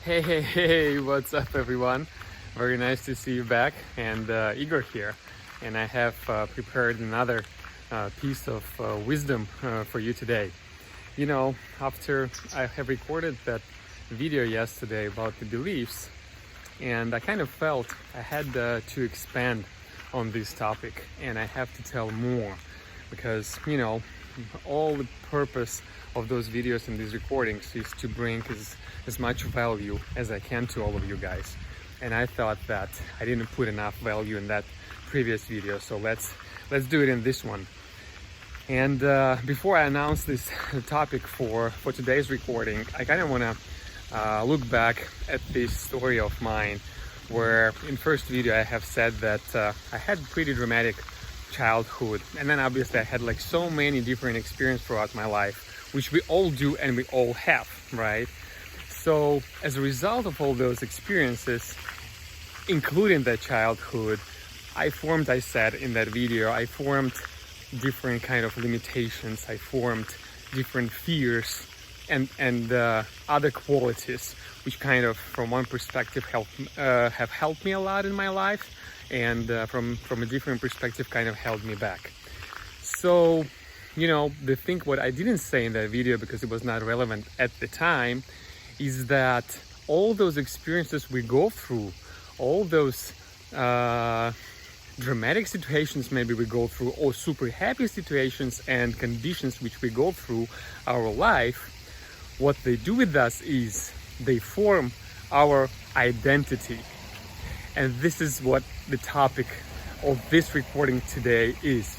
Hey, what's up everyone? Very nice to see you back, and Igor here, and I have prepared another piece of wisdom for you today. You know, after I have recorded that video yesterday about the beliefs, and I kind of felt I had to expand on this topic, and I have to tell more, because, you know, all the purpose of those videos and these recordings is to bring as much value as I can to all of you guys. And I thought that I didn't put enough value in that previous video, so let's do it in this one. And before I announce this topic for today's recording, I kind of want to look back at this story of mine, where in first video I have said that I had pretty dramatic childhood, and then obviously I had like so many different experiences throughout my life, which we all do and we all have, right? So as a result of all those experiences, including that childhood, I said in that video, I formed different kind of limitations, I formed different fears and other qualities, which kind of from one perspective have helped me a lot in my life, and from a different perspective kind of held me back. So, you know, what I didn't say in that video, because it was not relevant at the time, is that all those experiences we go through, all those dramatic situations maybe we go through, or super happy situations and conditions which we go through our life, what they do with us is they form our identity. And this is what the topic of this recording today is.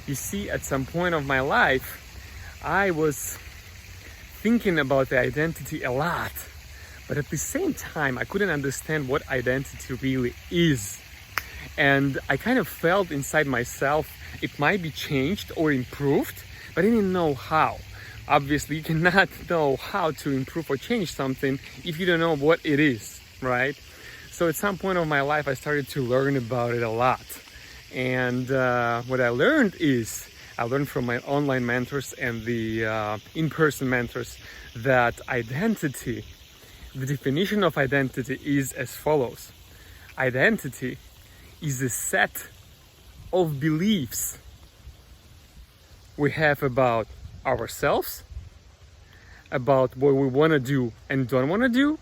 You see, at some point of my life, I was thinking about the identity a lot, but at the same time, I couldn't understand what identity really is. And I kind of felt inside myself it might be changed or improved, but I didn't know how. Obviously, you cannot know how to improve or change something if you don't know what it is, right? So at some point of my life, I started to learn about it a lot. And what I learned from my online mentors and the in-person mentors that identity, the definition of identity is as follows. Identity is a set of beliefs we have about ourselves, about what we want to do and don't want to do,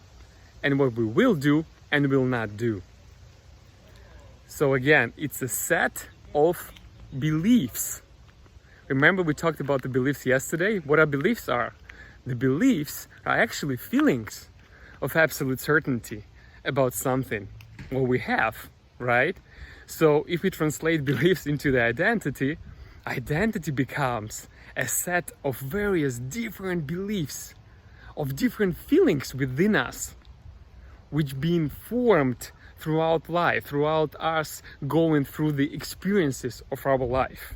and what we will do and will not do. So again, it's a set of beliefs. Remember, we talked about the beliefs yesterday? What our beliefs are? The beliefs are actually feelings of absolute certainty about something, what we have, right? So if we translate beliefs into the identity, identity becomes a set of various different beliefs, of different feelings within us, which being formed throughout life, throughout us going through the experiences of our life.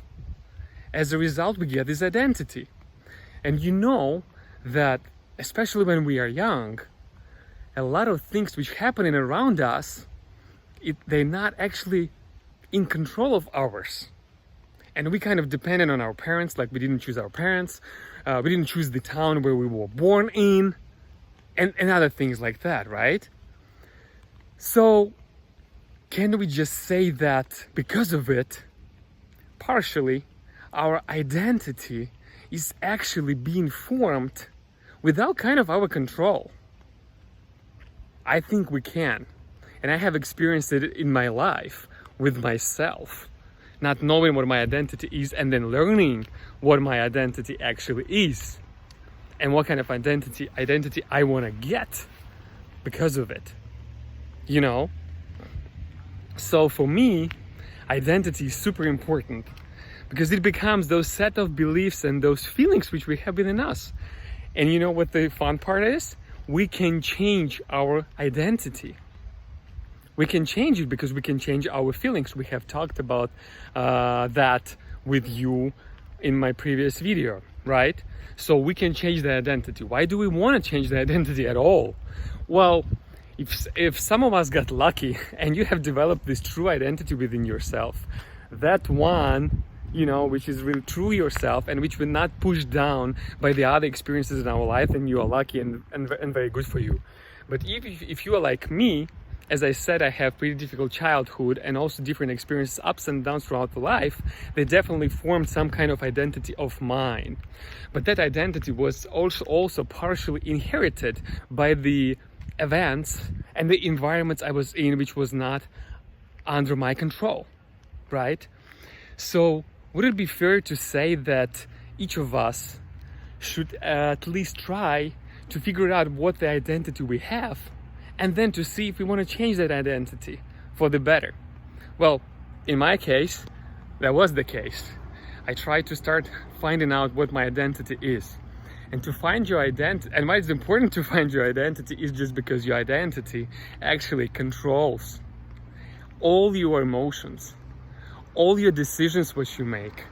As a result, we get this identity. And you know that, especially when we are young, a lot of things which happening around us, they're not actually in control of ours. And we kind of depended on our parents, like we didn't choose our parents, we didn't choose the town where we were born in, and other things like that, right? So, can we just say that because of it, partially, our identity is actually being formed without kind of our control? I think we can. And I have experienced it in my life with myself, not knowing what my identity is and then learning what my identity actually is and what kind of identity I want to get because of it. You know? So for me, identity is super important, because it becomes those set of beliefs and those feelings which we have within us. And you know what the fun part is? We can change our identity. We can change it because we can change our feelings. We have talked about that with you in my previous video, right? So we can change the identity. Why do we want to change the identity at all? Well, if some of us got lucky and you have developed this true identity within yourself, that one, you know, which is really true yourself and which will not push down by the other experiences in our life, then you are lucky and very good for you. But if you are like me, as I said, I have pretty difficult childhood and also different experiences, ups and downs throughout the life. They definitely formed some kind of identity of mine. But that identity was also partially inherited by the events and the environments I was in, which was not under my control, right? So would it be fair to say that each of us should at least try to figure out what the identity we have, and then to see if we want to change that identity for the better? Well, in my case, that was the case. I tried to start finding out what my identity is. And to find your identity, and why it's important to find your identity is just because your identity actually controls all your emotions, all your decisions what you make,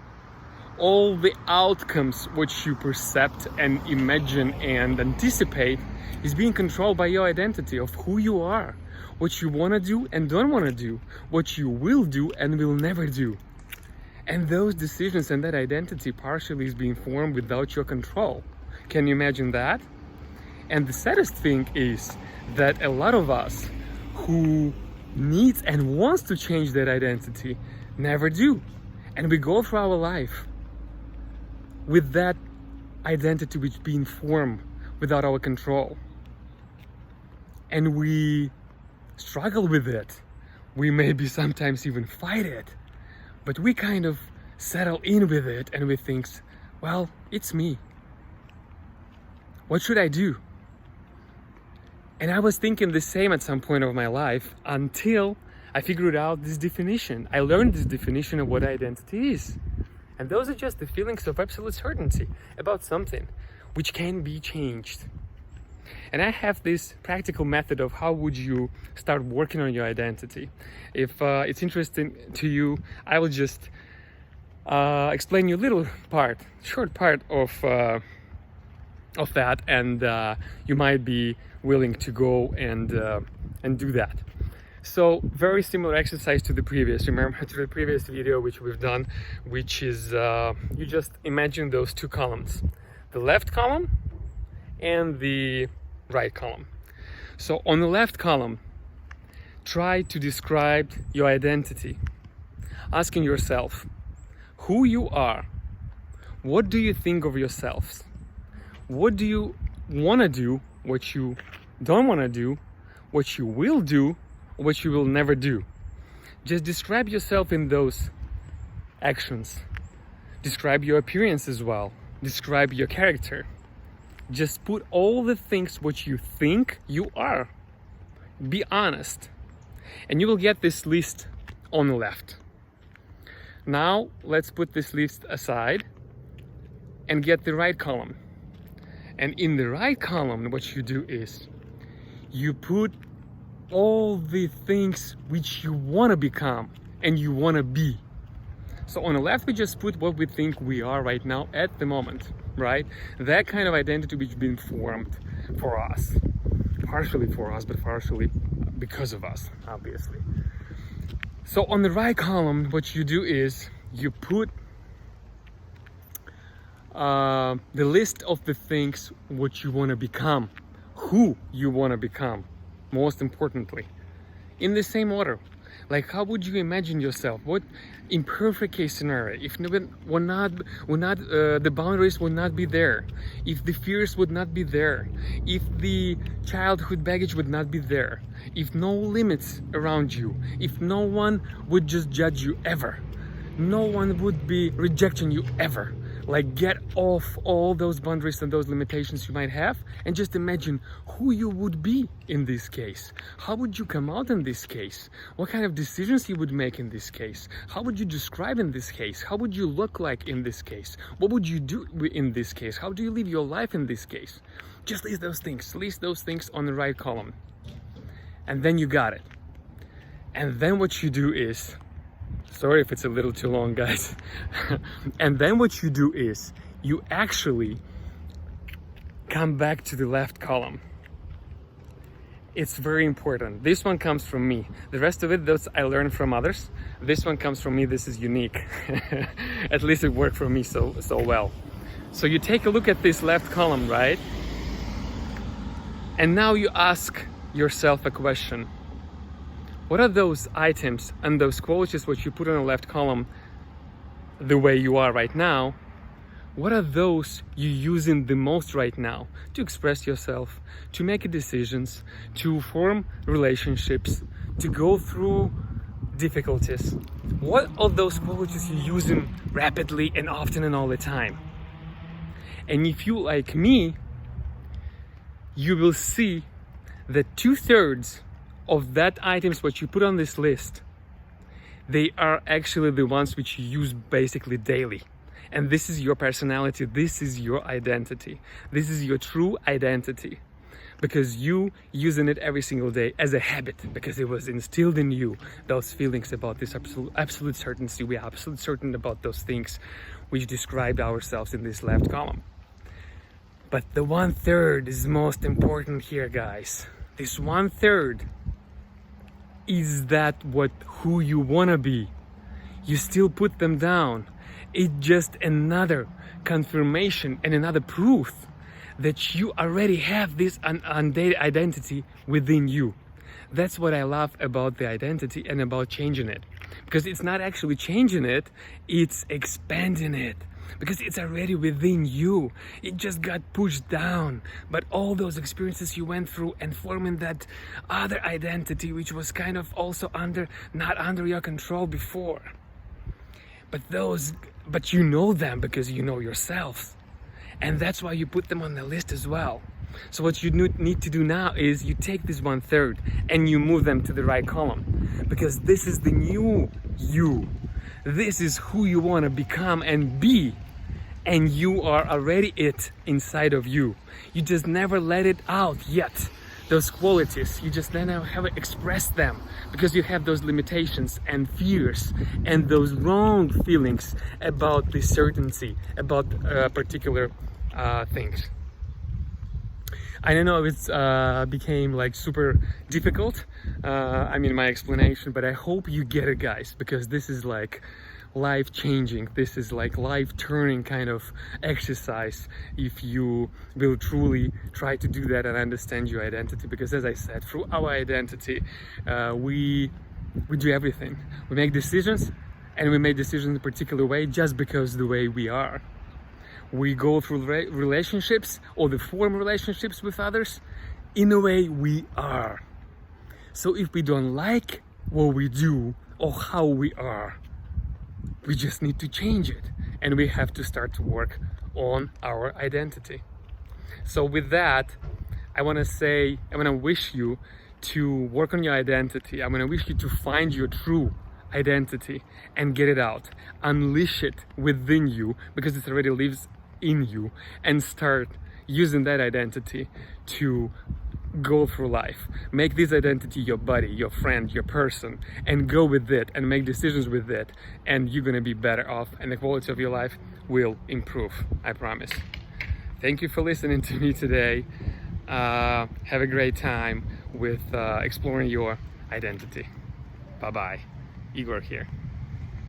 all the outcomes which you perceive and imagine and anticipate is being controlled by your identity of who you are, what you want to do and don't want to do, what you will do and will never do. And those decisions and that identity partially is being formed without your control. Can you imagine that? And the saddest thing is that a lot of us who needs and wants to change that identity never do. And we go through our life with that identity which being formed without our control. And we struggle with it. We maybe sometimes even fight it. But we kind of settle in with it and we think, well, it's me. What should I do? And I was thinking the same at some point of my life until I figured out this definition. I learned this definition of what identity is. And those are just the feelings of absolute certainty about something which can be changed. And I have this practical method of how would you start working on your identity. If it's interesting to you, I will just explain you a little short part of that, and you might be willing to go and do that. So very similar exercise to the previous. Remember to the previous video which we've done, which is you just imagine those two columns, the left column and the right column. So on the left column, try to describe your identity, asking yourself who you are, what do you think of yourselves, what do you want to do, what you don't want to do, what you will do, what you will never do. Just describe yourself in those actions. Describe your appearance as well. Describe your character. Just put all the things what you think you are. Be honest. And you will get this list on the left. Now let's put this list aside and get the right column. And in the right column, what you do is you put all the things which you want to become and you want to be. So on the left, we just put what we think we are right now at the moment, right? That kind of identity which has been formed for us. Partially for us, but partially because of us, obviously. So on the right column, what you do is you put the list of the things what you want to become, who you want to become, most importantly, in the same order. Like, how would you imagine yourself? What, in perfect case scenario, if the boundaries would not be there, if the fears would not be there, if the childhood baggage would not be there, if no limits around you, if no one would just judge you ever, no one would be rejecting you ever. Like, get off all those boundaries and those limitations you might have, and just imagine who you would be in this case. How would you come out in this case? What kind of decisions you would make in this case? How would you describe in this case? How would you look like in this case? What would you do in this case? How do you live your life in this case? Just list those things. List those things on the right column. And then you got it. And then what you do is, sorry if it's a little too long, guys. And then what you do is you actually come back to the left column. It's very important. This one comes from me. The rest of it, those I learned from others. This one comes from me. This is unique. At least it worked for me so well. So you take a look at this left column, right? And now you ask yourself a question. What are those items and those qualities which you put on the left column the way you are right now? What are those you're using the most right now to express yourself, to make decisions, to form relationships, to go through difficulties? What are those qualities you're using rapidly and often and all the time? And if you like me, you will see that 2/3 of that items what you put on this list, they are actually the ones which you use basically daily. And this is your personality, this is your identity, this is your true identity, because you using it every single day as a habit, because it was instilled in you, those feelings about this absolute certainty. We are absolutely certain about those things which describe ourselves in this left column. But the 1/3 is most important here, guys. This 1/3 is that who you wanna be. You still put them down. It's just another confirmation and another proof that you already have this identity within you. That's what I love about the identity and about changing it. Because it's not actually changing it, it's expanding it. Because it's already within you. It just got pushed down. But all those experiences you went through and forming that other identity, which was kind of also not under your control before. But you know them because you know yourself. And that's why you put them on the list as well. So what you need to do now is you take this 1/3 and you move them to the right column. Because this is the new you. This is who you want to become and be. And you are already it inside of you. You just never let it out yet. Those qualities, you just never have expressed them because you have those limitations and fears and those wrong feelings about the certainty, about particular things. I don't know if it became like super difficult, my explanation, but I hope you get it, guys, because this is like life-changing. This is like life-turning kind of exercise if you will truly try to do that and understand your identity. Because as I said, through our identity, we do everything. We make decisions, and we make decisions in a particular way just because the way we are. We go through relationships or the form relationships with others in a way we are. So if we don't like what we do or how we are, we just need to change it, and we have to start to work on our identity. So with that, I want to wish you to work on your identity. I'm going to wish you to find your true identity and get it out. Unleash it within you because it already lives in you, and start using that identity to go through life. Make this identity your buddy, your friend, your person, and go with it and make decisions with it, and you're gonna be better off, and the quality of your life will improve, I promise. Thank you for listening to me today. Have a great time with exploring your identity. Bye-bye. Igor here.